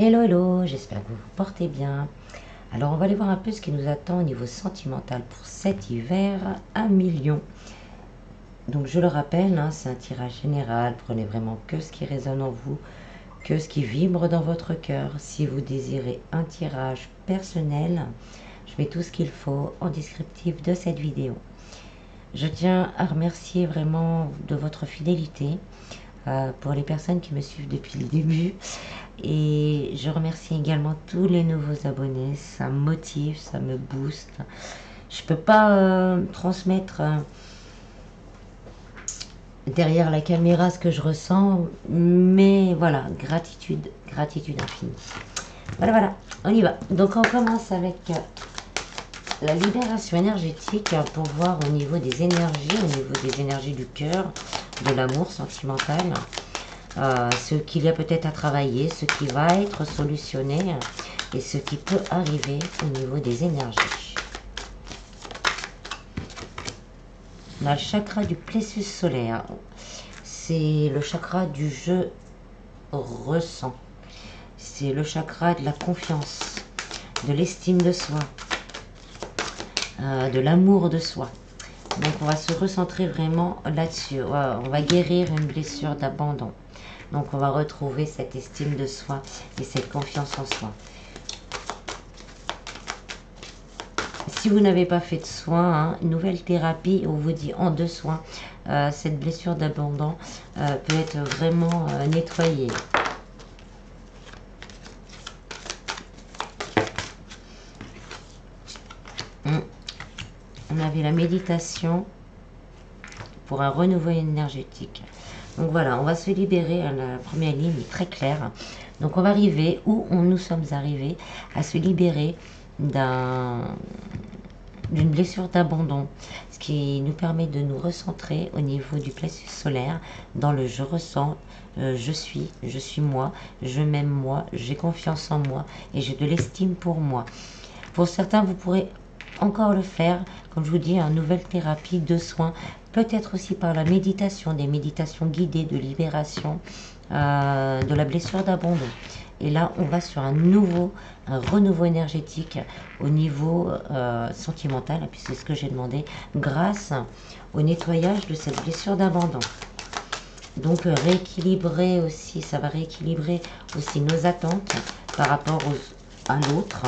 Hello hello, j'espère que vous vous portez bien. Alors on va aller voir un peu ce qui nous attend au niveau sentimental pour cet hiver à millions. Donc je le rappelle, c'est un tirage général, prenez vraiment que ce qui résonne en vous, que ce qui vibre dans votre cœur. Si vous désirez un tirage personnel, je mets tout ce qu'il faut en descriptif de cette vidéo. Je tiens à remercier vraiment de votre fidélité pour les personnes qui me suivent depuis le début. Et je remercie également tous les nouveaux abonnés, ça me motive, ça me booste. Je peux pas transmettre derrière la caméra ce que je ressens, mais voilà, gratitude, gratitude infinie. Voilà, on y va. Donc on commence avec la libération énergétique pour voir au niveau des énergies du cœur, de l'amour sentimental. Ce qu'il y a peut-être à travailler, ce qui va être solutionné et ce qui peut arriver au niveau des énergies. On a le chakra du plexus solaire. C'est le chakra du je ressens. C'est le chakra de la confiance, de l'estime de soi, de l'amour de soi. Donc on va se recentrer vraiment là-dessus. On va guérir une blessure d'abandon. Donc on va retrouver cette estime de soi et cette confiance en soi. Si vous n'avez pas fait de soins, nouvelle thérapie, on vous dit en 2 soins, cette blessure d'abandon peut être vraiment nettoyée. On avait la méditation pour un renouveau énergétique. Donc voilà, on va se libérer, la première ligne est très claire. Donc on va arriver, où nous sommes arrivés, à se libérer d'une blessure d'abandon, ce qui nous permet de nous recentrer au niveau du plexus solaire, dans le je ressens, je suis moi, je m'aime moi, j'ai confiance en moi et j'ai de l'estime pour moi. Pour certains, vous pourrez encore le faire, comme je vous dis, une nouvelle thérapie de soins, peut-être aussi par la méditation, des méditations guidées de libération de la blessure d'abandon. Et là, on va sur un renouveau énergétique au niveau sentimental, puis c'est ce que j'ai demandé, grâce au nettoyage de cette blessure d'abandon. Donc rééquilibrer aussi, ça va rééquilibrer aussi nos attentes par rapport à l'autre,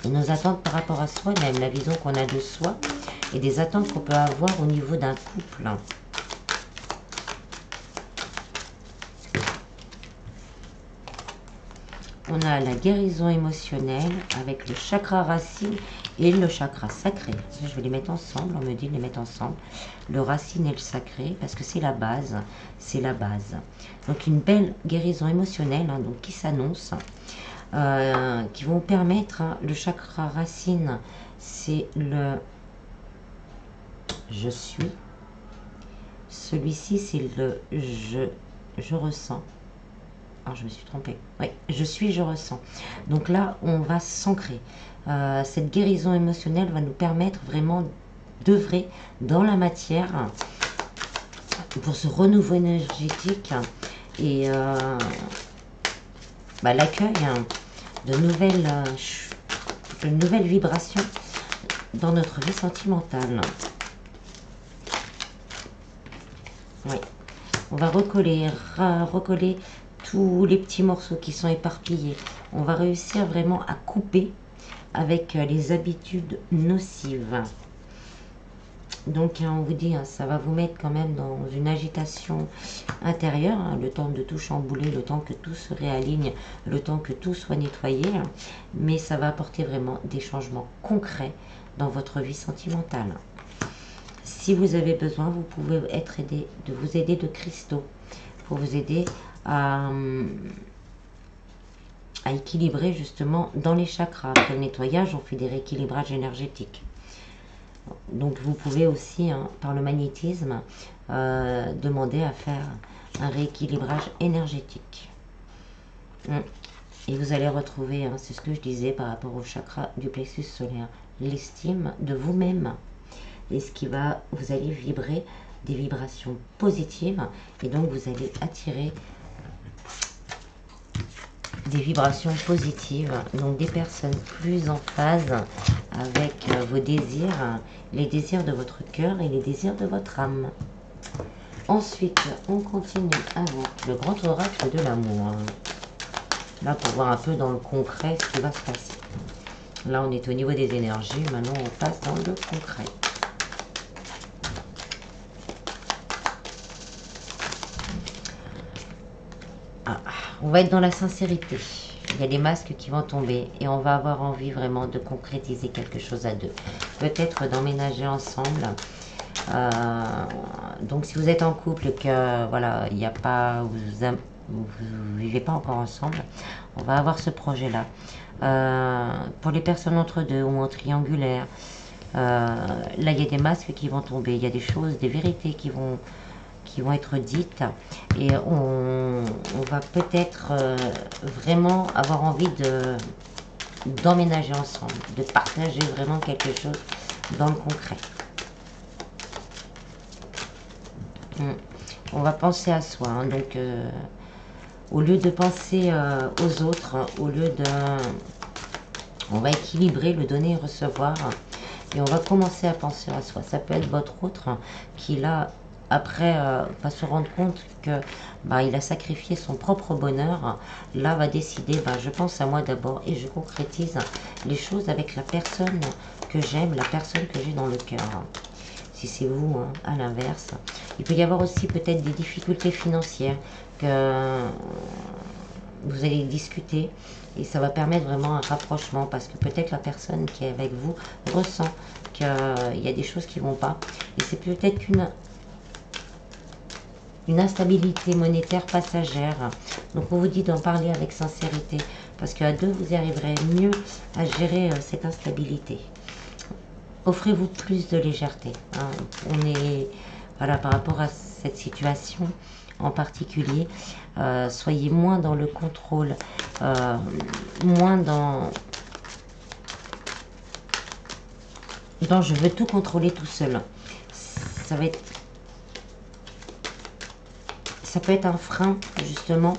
et nos attentes par rapport à soi-même, la vision qu'on a de soi et des attentes qu'on peut avoir au niveau d'un couple. On a la guérison émotionnelle avec le chakra racine et le chakra sacré. Je vais les mettre ensemble, on me dit de les mettre ensemble. Le racine et le sacré, parce que c'est la base. C'est la base. Donc une belle guérison émotionnelle donc qui s'annonce. Qui vont permettre, le chakra racine, c'est le je suis. Celui-ci, c'est le je ressens. Alors, je me suis trompée. Oui, je suis, je ressens. Donc là, on va s'ancrer. Cette guérison émotionnelle va nous permettre vraiment d'œuvrer dans la matière pour ce renouveau énergétique et l'accueil de nouvelles vibrations dans notre vie sentimentale. Oui. On va recoller tous les petits morceaux qui sont éparpillés. On va réussir vraiment à couper avec les habitudes nocives. Donc on vous dit, ça va vous mettre quand même dans une agitation intérieure, le temps de tout chambouler, le temps que tout se réaligne, le temps que tout soit nettoyé, mais ça va apporter vraiment des changements concrets dans votre vie sentimentale. Si vous avez besoin, vous pouvez vous aider de cristaux pour vous aider à équilibrer justement dans les chakras. Après le nettoyage, on fait des rééquilibrages énergétiques. Donc vous pouvez aussi, par le magnétisme, demander à faire un rééquilibrage énergétique. Et vous allez retrouver, c'est ce que je disais par rapport au chakra du plexus solaire, l'estime de vous-même. Et vous allez vibrer des vibrations positives. Et donc vous allez attirer des vibrations positives, donc des personnes plus en phase avec vos désirs, les désirs de votre cœur et les désirs de votre âme. Ensuite, on continue avec le grand oracle de l'amour. Là, pour voir un peu dans le concret ce qui va se passer. Là, on est au niveau des énergies. Maintenant, on passe dans le concret. Ah, on va être dans la sincérité. Il y a des masques qui vont tomber et on va avoir envie vraiment de concrétiser quelque chose à deux. Peut-être d'emménager ensemble. Donc, si vous êtes en couple et que voilà, il n'y a pas, vous vivez pas encore ensemble, on va avoir ce projet-là. Pour les personnes entre deux ou en triangulaire, là, il y a des masques qui vont tomber. Il y a des choses, des vérités qui vont être dites et on va peut-être vraiment avoir envie d'emménager ensemble, de partager vraiment quelque chose dans le concret. On va penser à soi, hein, donc au lieu de penser aux autres, au lieu de... On va équilibrer le donner et recevoir et on va commencer à penser à soi. Ça peut être votre autre qui là après va se rendre compte que il a sacrifié son propre bonheur, là va décider je pense à moi d'abord et je concrétise les choses avec la personne que j'aime, la personne que j'ai dans le cœur. Si c'est vous, hein, à l'inverse, il peut y avoir aussi peut-être des difficultés financières que vous allez discuter et ça va permettre vraiment un rapprochement parce que peut-être la personne qui est avec vous ressent qu'il y a des choses qui ne vont pas et c'est peut-être une instabilité monétaire passagère. Donc on vous dit d'en parler avec sincérité parce qu'à deux vous arriverez mieux à gérer cette instabilité. Offrez-vous plus de légèreté, hein. On est voilà par rapport à cette situation en particulier, soyez moins dans le contrôle, moins dans je veux tout contrôler tout seul. Ça peut être un frein justement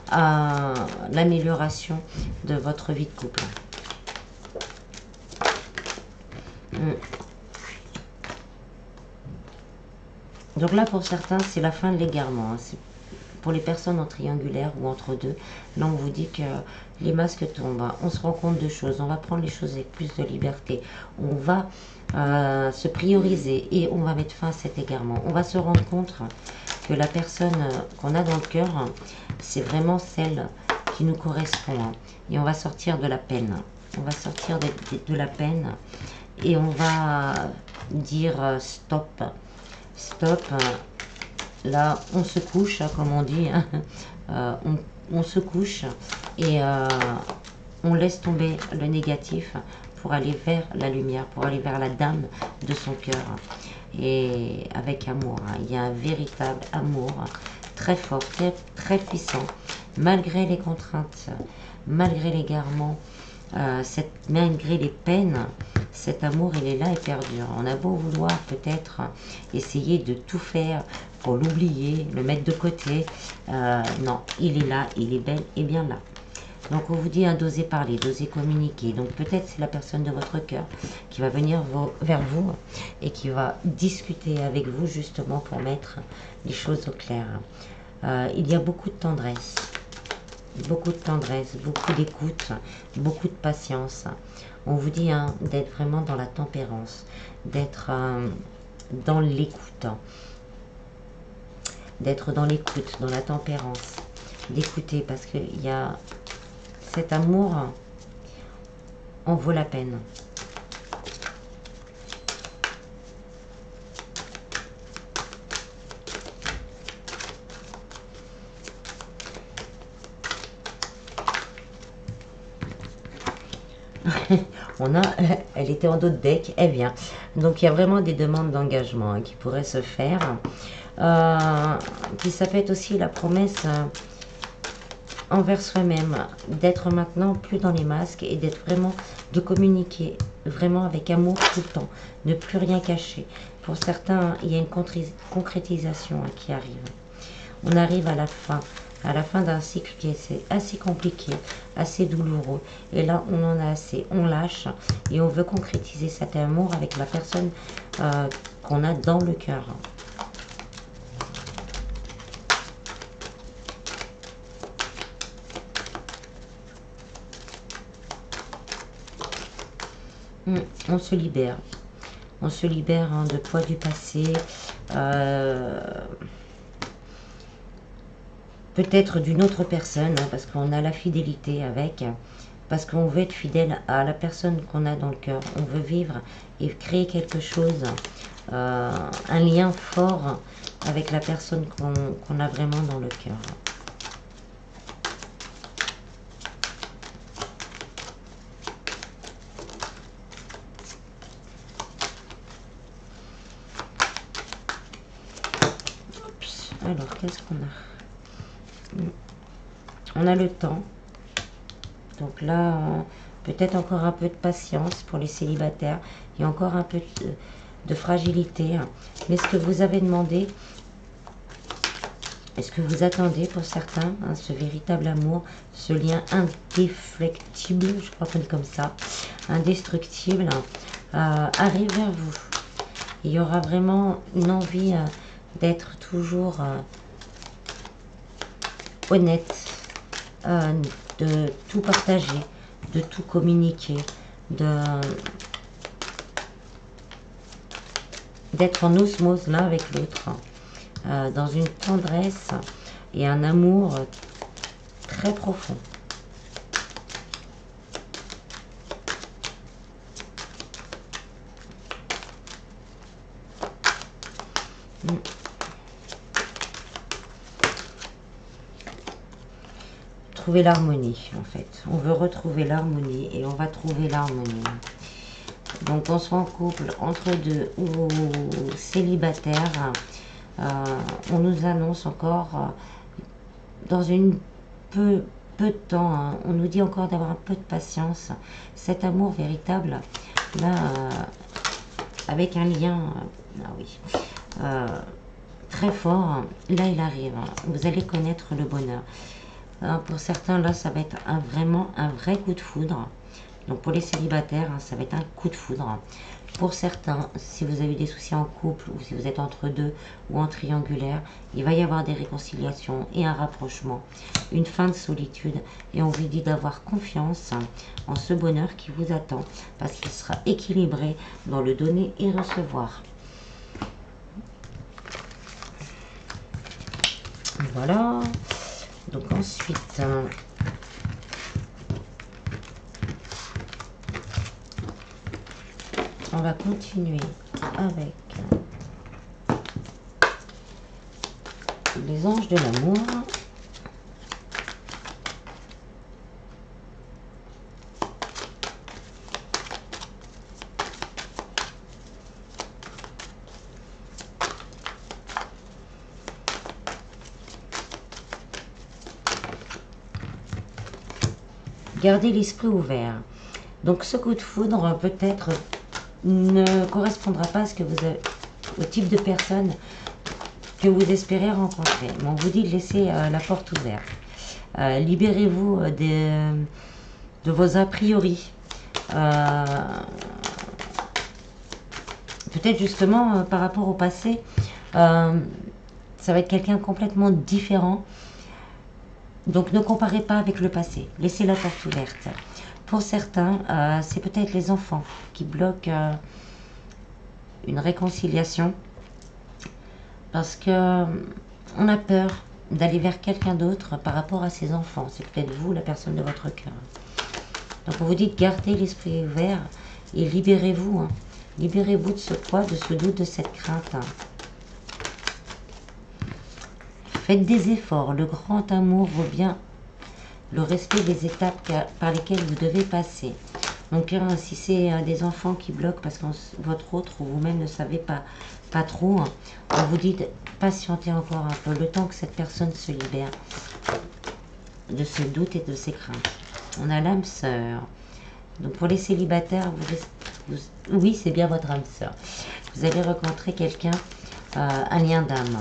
à l'amélioration de votre vie de couple. Donc là pour certains c'est la fin de l'égarement, hein. Pour les personnes en triangulaire ou entre deux, là on vous dit que les masques tombent, hein. On se rend compte de choses, on va prendre les choses avec plus de liberté, on va se prioriser et on va mettre fin à cet égarement. On va se rendre compte que la personne qu'on a dans le cœur, c'est vraiment celle qui nous correspond, hein. Et on va sortir de la peine, on va sortir de la peine et on va dire stop, stop. Là, on se couche, hein, comme on dit, hein. On se couche et on laisse tomber le négatif pour aller vers la lumière, pour aller vers la dame de son cœur. Et avec amour, hein. Il y a un véritable amour très fort, très, très puissant, malgré les contraintes, malgré l'égarement, malgré les peines. Cet amour, il est là et perdure. On a beau vouloir peut-être essayer de tout faire pour l'oublier, le mettre de côté. Non, il est là, il est bel et bien là. Donc on vous dit d'oser parler, d'oser communiquer. Donc peut-être c'est la personne de votre cœur qui va venir vers vous et qui va discuter avec vous justement pour mettre les choses au clair. Il y a beaucoup de tendresse, beaucoup d'écoute, beaucoup de patience. On vous dit d'être vraiment dans la tempérance, d'être dans l'écoute, d'être dans l'écoute, dans la tempérance, d'écouter parce qu'il y a cet amour en vaut la peine. Elle était en dos de deck, elle vient. Donc il y a vraiment des demandes d'engagement qui pourraient se faire. Puis ça peut être aussi la promesse envers soi-même, d'être maintenant plus dans les masques et d'être vraiment, de communiquer vraiment avec amour tout le temps, ne plus rien cacher. Pour certains, il y a une concrétisation qui arrive. On arrive à la fin à la fin d'un cycle qui est assez compliqué, assez douloureux. Et là, on en a assez, on lâche et on veut concrétiser cet amour avec la personne qu'on a dans le cœur. On se libère. On se libère de poids du passé. Peut-être d'une autre personne, parce qu'on a la fidélité avec, parce qu'on veut être fidèle à la personne qu'on a dans le cœur. On veut vivre et créer quelque chose, un lien fort avec la personne qu'on a vraiment dans le cœur. Alors, qu'est-ce qu'on a? On a le temps. Donc là, peut-être encore un peu de patience pour les célibataires. Il y a encore un peu de fragilité. Mais ce que vous avez demandé, est-ce que vous attendez pour certains, ce véritable amour, ce lien indéflectible, je crois qu'on dit comme ça, indestructible, arrive vers vous. Il y aura vraiment une envie d'être toujours honnête, de tout partager, de tout communiquer, d'être en osmose l'un avec l'autre, dans une tendresse et un amour très profond. Trouver l'harmonie, en fait. On veut retrouver l'harmonie et on va trouver l'harmonie. Donc, qu'on soit en couple, entre deux ou célibataire, on nous annonce encore dans une peu de temps, on nous dit encore d'avoir un peu de patience. Cet amour véritable, là, avec un lien, très fort, là il arrive. Vous allez connaître le bonheur. Pour certains, là, ça va être vraiment un vrai coup de foudre. Donc pour les célibataires, ça va être un coup de foudre. Pour certains, si vous avez des soucis en couple ou si vous êtes entre deux ou en triangulaire, il va y avoir des réconciliations et un rapprochement, une fin de solitude. Et on vous dit d'avoir confiance en ce bonheur qui vous attend parce qu'il sera équilibré dans le donner et recevoir. Voilà. Donc ensuite, on va continuer avec les anges de l'amour. Gardez l'esprit ouvert. Donc ce coup de foudre peut-être ne correspondra pas à ce que vous avez, au type de personne que vous espérez rencontrer. Mais on vous dit de laisser la porte ouverte. Libérez-vous de vos a priori. Peut-être justement par rapport au passé, ça va être quelqu'un complètement différent. Donc ne comparez pas avec le passé, laissez la porte ouverte. Pour certains, c'est peut-être les enfants qui bloquent une réconciliation parce que on a peur d'aller vers quelqu'un d'autre par rapport à ses enfants. C'est peut-être vous, la personne de votre cœur. Donc on vous dit de garder l'esprit ouvert et libérez-vous. Libérez-vous de ce poids, de ce doute, de cette crainte. Faites des efforts, le grand amour vaut bien le respect des étapes par lesquelles vous devez passer. Donc si c'est des enfants qui bloquent parce que votre autre ou vous-même ne savez pas trop, on vous dit de patienter encore un peu, le temps que cette personne se libère de ce doute et de ses craintes. On a l'âme sœur. Donc pour les célibataires, oui, c'est bien votre âme sœur. Vous allez rencontrer quelqu'un, un lien d'âme.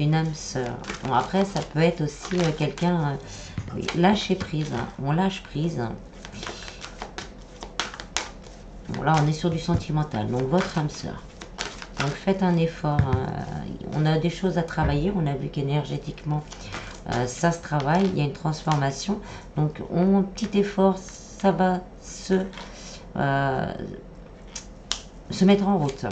une âme sœur. Bon, après, ça peut être aussi quelqu'un... oui, lâcher prise. On lâche prise. Bon, là, on est sur du sentimental. Donc, votre âme sœur. Donc, faites un effort. On a des choses à travailler. On a vu qu'énergétiquement, ça se travaille. Il y a une transformation. Donc, petit effort, ça va se mettre en route.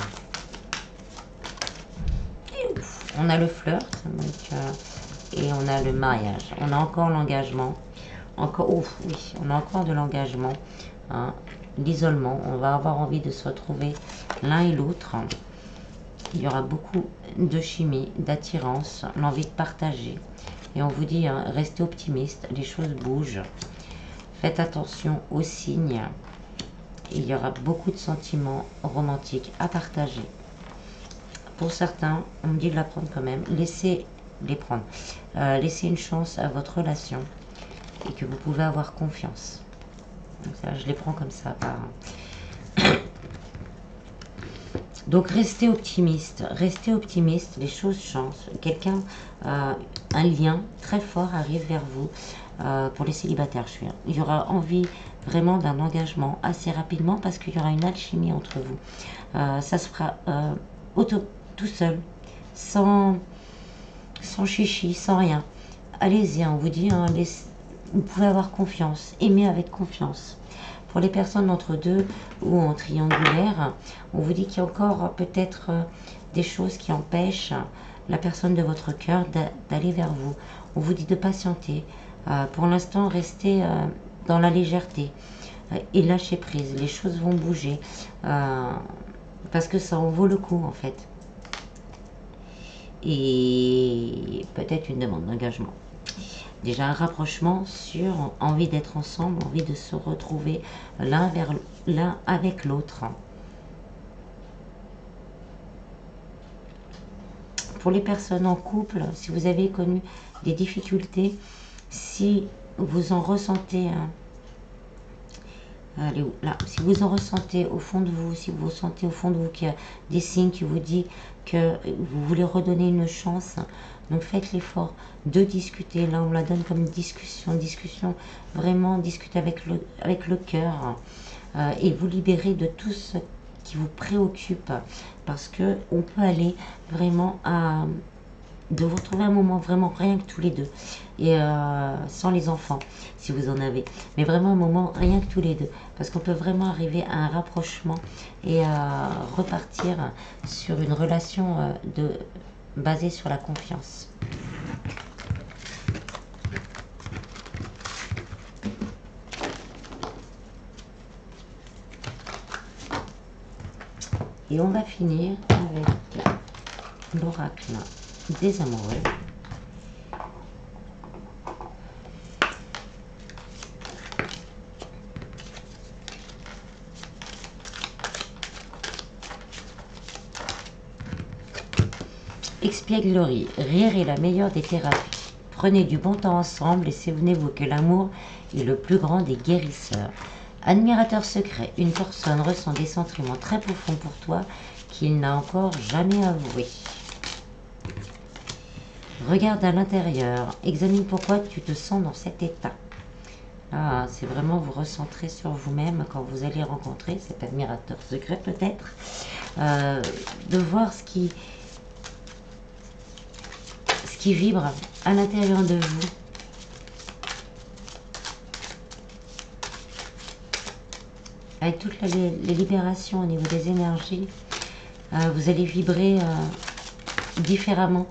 On a le flirt, donc, et on a le mariage. On a encore l'engagement. Encore, oui, on a encore de l'engagement. Hein, l'isolement. On va avoir envie de se retrouver l'un et l'autre. Il y aura beaucoup de chimie, d'attirance, l'envie de partager. Et on vous dit, hein, restez optimiste, les choses bougent. Faites attention aux signes. Il y aura beaucoup de sentiments romantiques à partager. Pour certains, on me dit de la prendre quand même. Laissez les prendre. Laissez une chance à votre relation et que vous pouvez avoir confiance. Donc ça, je les prends comme ça. Donc restez optimiste, les choses changent. Quelqu'un, un lien très fort arrive vers vous. Pour les célibataires, il y aura envie vraiment d'un engagement assez rapidement parce qu'il y aura une alchimie entre vous. Ça se fera tout seul, sans chichi, sans rien. Allez-y, on vous dit, hein, vous pouvez avoir confiance, aimer avec confiance. Pour les personnes entre deux ou en triangulaire, on vous dit qu'il y a encore peut-être des choses qui empêchent la personne de votre cœur d'aller vers vous. On vous dit de patienter. Pour l'instant, restez dans la légèreté et lâchez prise. Les choses vont bouger parce que ça en vaut le coup en fait. Et peut-être une demande d'engagement. Déjà un rapprochement sur envie d'être ensemble, envie de se retrouver l'un avec l'autre. Pour les personnes en couple, si vous avez connu des difficultés, si vous en ressentez, si vous en ressentez au fond de vous, si vous sentez au fond de vous qu'il y a des signes qui vous disent que vous voulez redonner une chance, donc faites l'effort de discuter. Là, on la donne comme discussion, vraiment discuter avec le cœur et vous libérer de tout ce qui vous préoccupe, parce que on peut aller vraiment de vous retrouver un moment vraiment rien que tous les deux, et sans les enfants si vous en avez, mais vraiment un moment rien que tous les deux, parce qu'on peut vraiment arriver à un rapprochement et repartir sur une relation basée sur la confiance. Et on va finir avec l'oracle des amoureux. Expièglerie, rire est la meilleure des thérapies. Prenez du bon temps ensemble et souvenez-vous que l'amour est le plus grand des guérisseurs. Admirateur secret, une personne ressent des sentiments très profonds pour toi qu'il n'a encore jamais avoués. Regarde à l'intérieur, examine pourquoi tu te sens dans cet état. Là, c'est vraiment vous recentrer sur vous-même quand vous allez rencontrer cet admirateur secret peut-être. De voir ce qui vibre à l'intérieur de vous. Avec toutes les libérations au niveau des énergies, vous allez vibrer différemment.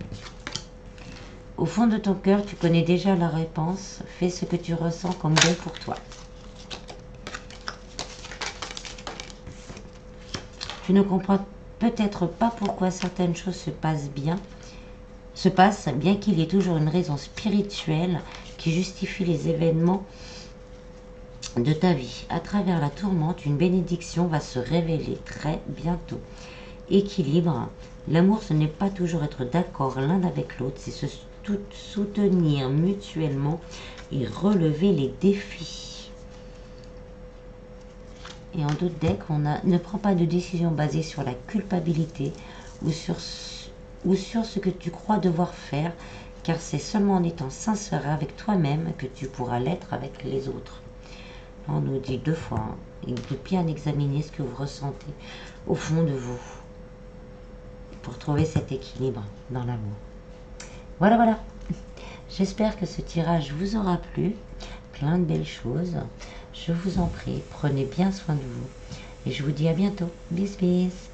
Au fond de ton cœur, tu connais déjà la réponse. Fais ce que tu ressens comme bon pour toi. Tu ne comprends peut-être pas pourquoi certaines choses se passent bien qu'il y ait toujours une raison spirituelle qui justifie les événements de ta vie. À travers la tourmente, une bénédiction va se révéler très bientôt. Équilibre. L'amour, ce n'est pas toujours être d'accord l'un avec l'autre, c'est se soutenir mutuellement et relever les défis. Et en d'autres decks, on a ne prend pas de décision basée sur la culpabilité ou sur ou sur ce que tu crois devoir faire, car c'est seulement en étant sincère avec toi-même que tu pourras l'être avec les autres. On nous dit 2 fois, hein, et de bien examiner ce que vous ressentez au fond de vous, pour trouver cet équilibre dans l'amour. Voilà, voilà. J'espère que ce tirage vous aura plu. Plein de belles choses. Je vous en prie, prenez bien soin de vous. Et je vous dis à bientôt. Bis bis.